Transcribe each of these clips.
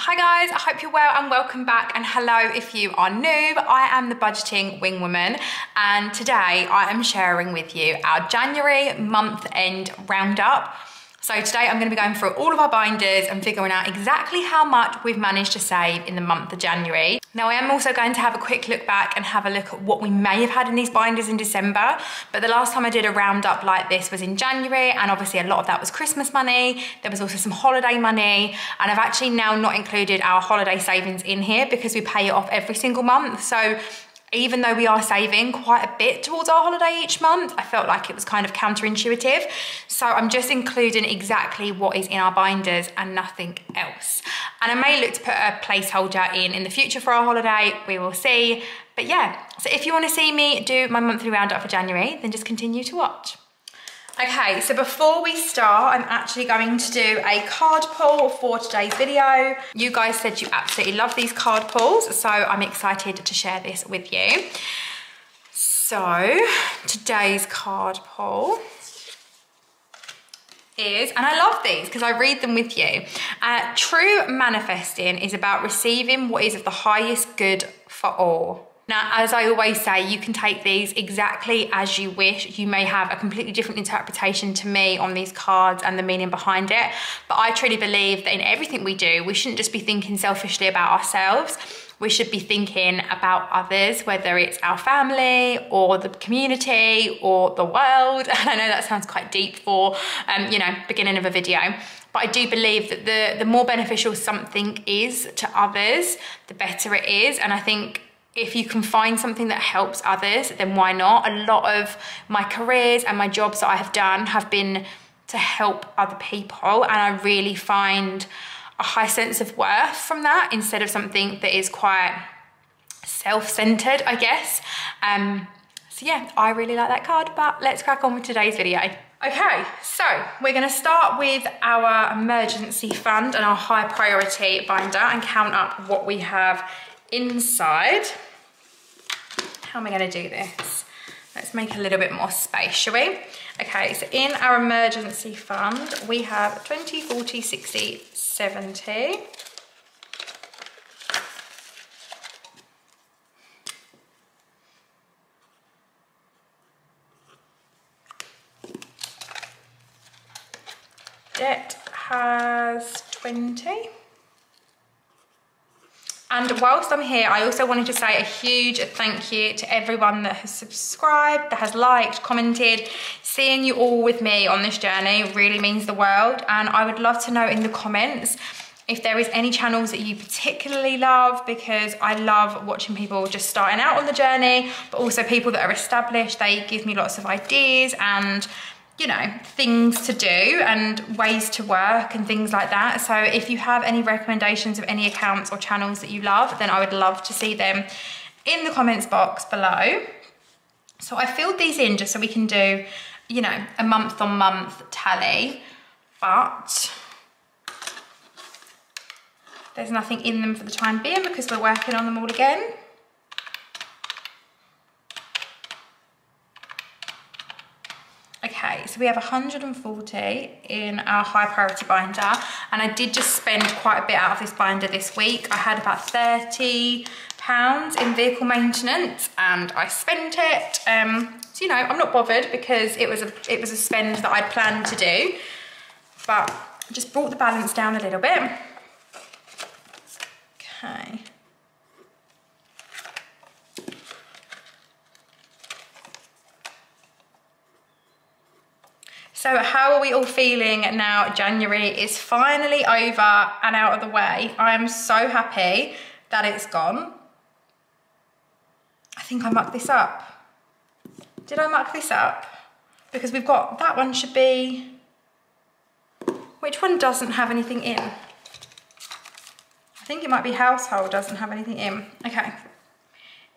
Hi guys, I hope you're well and welcome back, and hello if you are new. I am the budgeting wing woman, and today I am sharing with you our January month end roundup. So today I'm going to be going through all of our binders and figuring out exactly how much we've managed to save in the month of January. Now I am also going to have a quick look back and have a look at what we may have had in these binders in December, but the last time I did a roundup like this was in January, and obviously a lot of that was Christmas money. There was also some holiday money, and I've actually now not included our holiday savings in here because we pay it off every single month. So even though we are saving quite a bit towards our holiday each month, I felt like it was kind of counterintuitive. So I'm just including exactly what is in our binders and nothing else. And I may look to put a placeholder in the future for our holiday, we will see. But yeah, so if you want to see me do my monthly roundup for January, then just continue to watch. Okay, so before we start, I'm actually going to do a card pull for today's video. You guys said you absolutely love these card pulls, so I'm excited to share this with you. So, today's card pull is, and I love these because I read them with you. True manifesting is about receiving what is of the highest good for all. Now, as I always say, you can take these exactly as you wish. You may have a completely different interpretation to me on these cards and the meaning behind it, but I truly believe that in everything we do, we shouldn't just be thinking selfishly about ourselves. We should be thinking about others, whether it's our family or the community or the world. And I know that sounds quite deep for, you know, beginning of a video. But I do believe that the more beneficial something is to others, the better it is. And I think if you can find something that helps others, then why not? A lot of my careers and my jobs that I have done have been to help other people, and I really find a high sense of worth from that instead of something that is quite self-centered, I guess. So yeah, I really like that card, but let's crack on with today's video. Okay, so we're gonna start with our emergency fund and our high priority binder and count up what we have inside. How am I going to do this? Let's make a little bit more space, shall we? Okay, so in our emergency fund, we have 20, 40, 60, 70. Debt has 20. And whilst I'm here, I also wanted to say a huge thank you to everyone that has subscribed, that has liked, commented. Seeing you all with me on this journey really means the world. And I would love to know in the comments if there is any channels that you particularly love, because I love watching people just starting out on the journey, but also people that are established. They give me lots of ideas and, you know, things to do and ways to work and things like that. So if you have any recommendations of any accounts or channels that you love, then I would love to see them in the comments box below. So I filled these in just so we can do, you know, a month on month tally, but there's nothing in them for the time being because we're working on them all again. Okay, so we have 140 in our high priority binder, and I did just spend quite a bit out of this binder this week. I had about £30 in vehicle maintenance and I spent it. So, you know, I'm not bothered because it was a spend that I'd planned to do, but I just brought the balance down a little bit. Okay. So how are we all feeling now? January is finally over and out of the way. I am so happy that it's gone. I think I mucked this up. Did I muck this up? Because we've got, that one should be, which one doesn't have anything in? I think it might be household doesn't have anything in. Okay,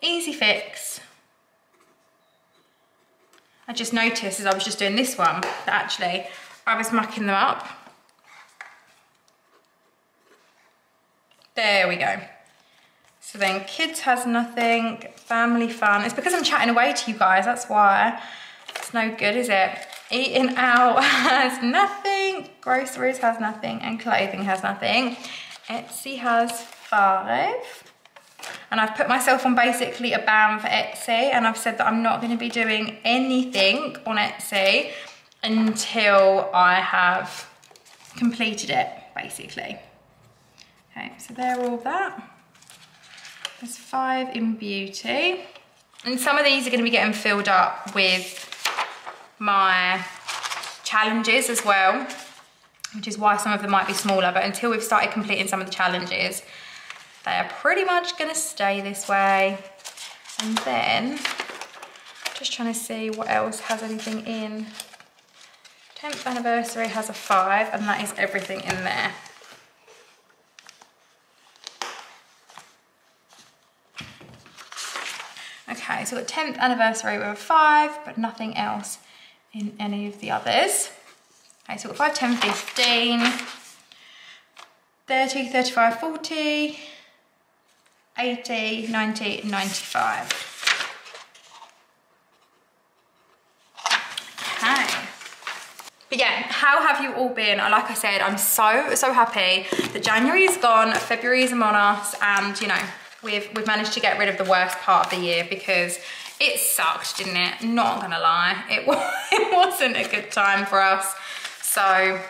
easy fix. I just noticed as I was just doing this one that actually I was mucking them up. There we go. So then kids has nothing, family fun. It's because I'm chatting away to you guys, that's why. It's no good, is it? Eating out has nothing, groceries has nothing, and clothing has nothing. Etsy has 5. And I've put myself on basically a ban for Etsy, and I've said that I'm not going to be doing anything on Etsy until I have completed it, basically. Okay, so they're all that. There's 5 in beauty. And some of these are going to be getting filled up with my challenges as well, which is why some of them might be smaller, but until we've started completing some of the challenges, they are pretty much going to stay this way. And then, just trying to see what else has anything in. 10th anniversary has a 5, and that is everything in there. Okay, so we've got 10th anniversary with a 5, but nothing else in any of the others. Okay, so we've got 5, 10, 15, 30, 35, 40, 80, 90, 95. Okay. But yeah, how have you all been? Like I said, I'm so happy that January is gone, February is among us, and you know, we've managed to get rid of the worst part of the year, because it sucked, didn't it? Not gonna lie, it wasn't a good time for us. So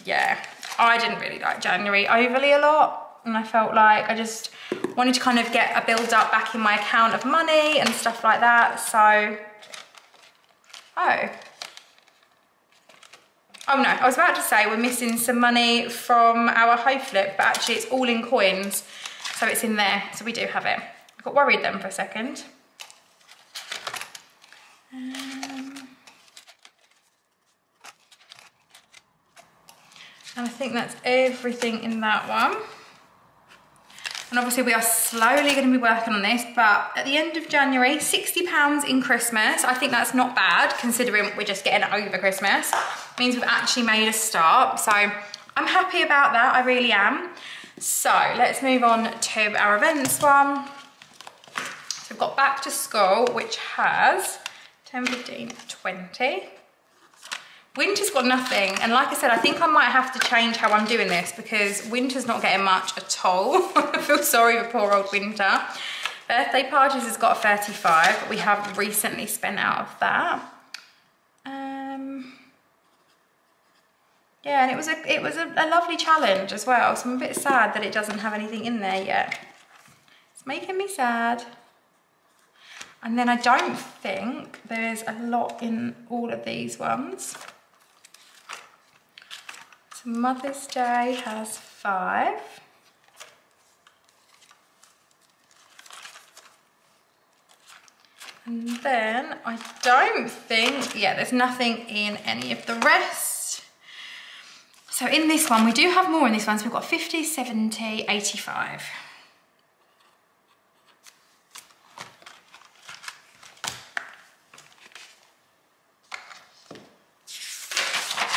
yeah, I didn't really like January overly a lot, and I felt like I just wanted to kind of get a build up back in my account of money and stuff like that. So, oh no, I was about to say we're missing some money from our hoe flip, but actually it's all in coins. So it's in there, so we do have it. I got worried then for a second. And I think that's everything in that one. And obviously we are slowly going to be working on this, but at the end of January, £60 in Christmas. I think that's not bad, considering we're just getting over Christmas. It means we've actually made a start. So I'm happy about that, I really am. So let's move on to our events one. So we've got back to school, which has 10, 15, 20. Winter's got nothing, and like I said, I think I might have to change how I'm doing this, because winter's not getting much at all. I feel sorry for poor old winter. Birthday parties has got a 35, but we have recently spent out of that. Yeah, and it was a lovely challenge as well, so I'm a bit sad that it doesn't have anything in there yet. It's making me sad. And then I don't think there's a lot in all of these ones. So Mother's Day has 5. And then I don't think, yeah, there's nothing in any of the rest. So in this one, we do have more in this one. So we've got 50, 70, 85.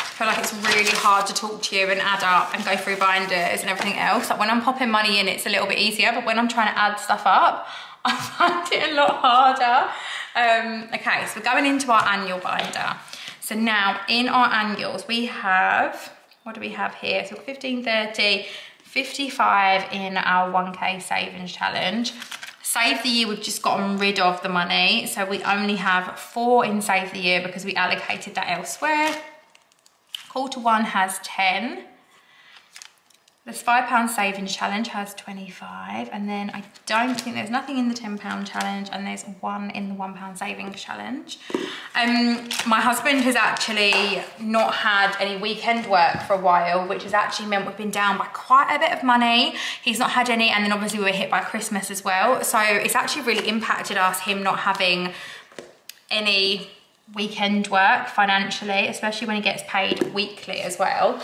I feel like it's really hard to talk to you and add up and go through binders and everything else. Like when I'm popping money in, it's a little bit easier, but when I'm trying to add stuff up, I find it a lot harder. Okay, so we're going into our annual binder. So now in our annuals, we have, what do we have here? So 15, 30, 55 in our 1K savings challenge. Save the Year, we've just gotten rid of the money. So we only have 4 in Save the Year because we allocated that elsewhere. Quarter 1 has 10. This £5 savings challenge has 25. And then I don't think there's nothing in the £10 challenge, and there's 1 in the £1 savings challenge. My husband has actually not had any weekend work for a while, which has actually meant we've been down by quite a bit of money. He's not had any, and then obviously we were hit by Christmas as well. So it's actually really impacted us, him not having any weekend work financially, especially when he gets paid weekly as well.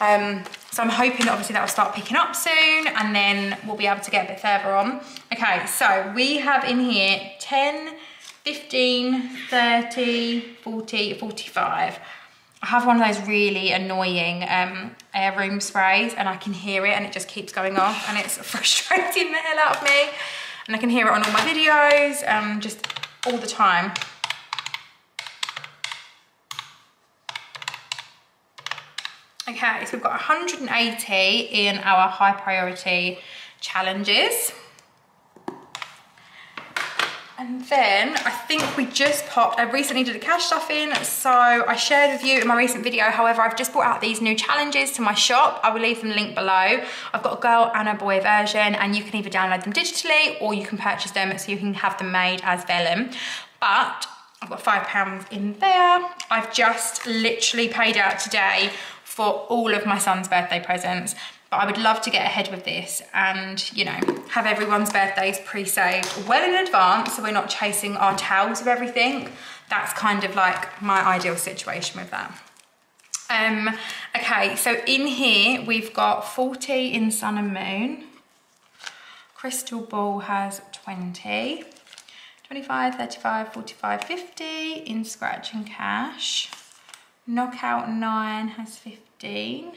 So I'm hoping that obviously that will start picking up soon, and then we'll be able to get a bit further on. Okay, so we have in here 10, 15, 30, 40, 45. I have one of those really annoying air room sprays, and I can hear it and it just keeps going off, and it's frustrating the hell out of me. And I can hear it on all my videos, just all the time. Okay, so we've got 180 in our high priority challenges. And then I think we just popped, I recently did a cash stuffing, so I shared with you in my recent video. However, I've just brought out these new challenges to my shop. I will leave them linked below. I've got a girl and a boy version, and you can either download them digitally or you can purchase them so you can have them made as vellum. But I've got £5 in there. I've just literally paid out today for all of my son's birthday presents. But I would love to get ahead with this and, you know, have everyone's birthdays pre-saved well in advance so we're not chasing our tails of everything. That's kind of like my ideal situation with that. Okay, so in here we've got 40 in Sun and Moon. Crystal Ball has 20. 25, 35, 45, 50 in Scratch and Cash. Knockout 9 has 15.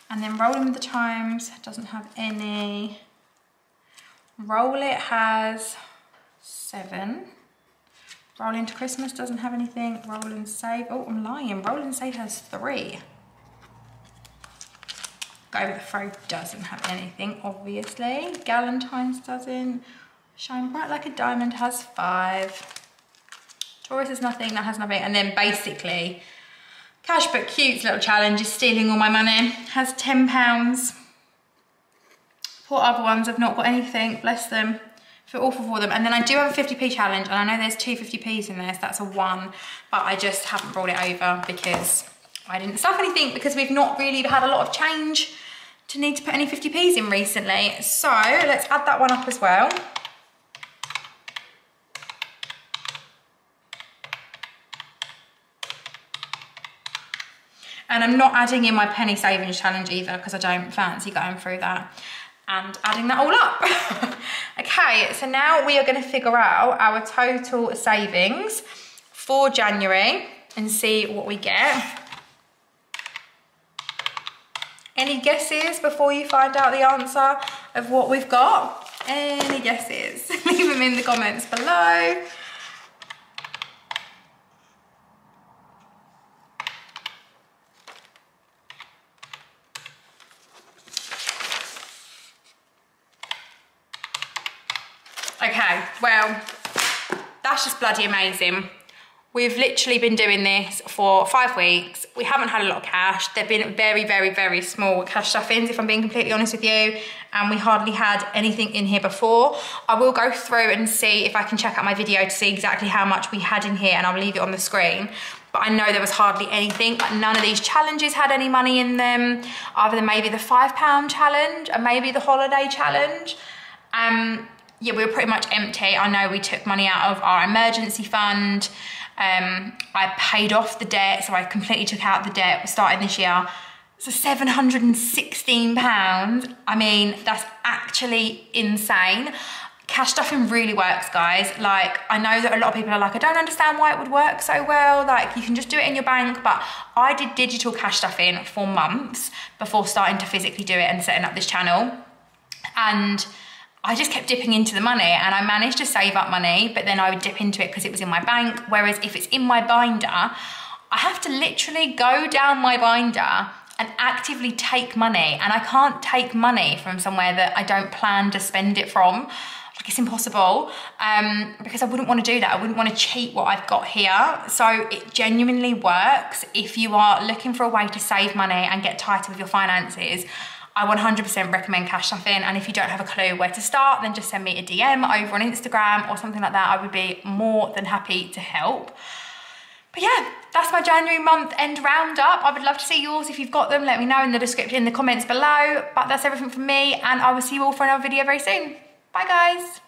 And then Rolling with the Times doesn't have any. Roll It has 7. Roll Into Christmas doesn't have anything. Roll and Save, oh, I'm lying. Roll and Save has 3. Go with the Throw doesn't have anything, obviously. Galentine's doesn't. Shine Bright Like a Diamond has 5. Taurus has nothing, that has nothing. And then basically, Cash But Cute's little challenge is stealing all my money. Has £10. Poor other ones have not got anything, bless them. Feel awful for them. And then I do have a 50p challenge, and I know there's 2 50p's in there, so that's a 1. But I just haven't brought it over because I didn't stuff anything, because we've not really had a lot of change to need to put any 50p's in recently. So let's add that one up as well. And I'm not adding in my penny savings challenge either, because I don't fancy going through that and adding that all up. Okay, so now we are going to figure out our total savings for January and see what we get. Any guesses before you find out the answer of what we've got? Any guesses? Leave them in the comments below. Okay, well, that's just bloody amazing. We've literally been doing this for 5 weeks. We haven't had a lot of cash. They've been very, very, very small cash stuffings, if I'm being completely honest with you. And we hardly had anything in here before. I will go through and see if I can check out my video to see exactly how much we had in here, and I'll leave it on the screen. But I know there was hardly anything. But none of these challenges had any money in them, other than maybe the £5 challenge and maybe the holiday challenge. Yeah, we were pretty much empty. I know we took money out of our emergency fund. I paid off the debt, so I completely took out the debt starting this year. So £716. I mean, that's actually insane. Cash stuffing really works, guys. Like, I know that a lot of people are like, I don't understand why it would work so well. Like, you can just do it in your bank. But I did digital cash stuffing for months before starting to physically do it and setting up this channel. And I just kept dipping into the money, and I managed to save up money, but then I would dip into it because it was in my bank. Whereas if it's in my binder, I have to literally go down my binder and actively take money. And I can't take money from somewhere that I don't plan to spend it from. Like, it's impossible, because I wouldn't want to do that. I wouldn't want to cheat what I've got here. So it genuinely works if you are looking for a way to save money and get tighter with your finances. I 100% recommend cash stuffing, and if you don't have a clue where to start, then just send me a DM over on Instagram or something like that. I would be more than happy to help. But yeah, that's my January month end roundup. I would love to see yours. If you've got them, let me know in the description, in the comments below. But that's everything from me, and I will see you all for another video very soon. Bye, guys.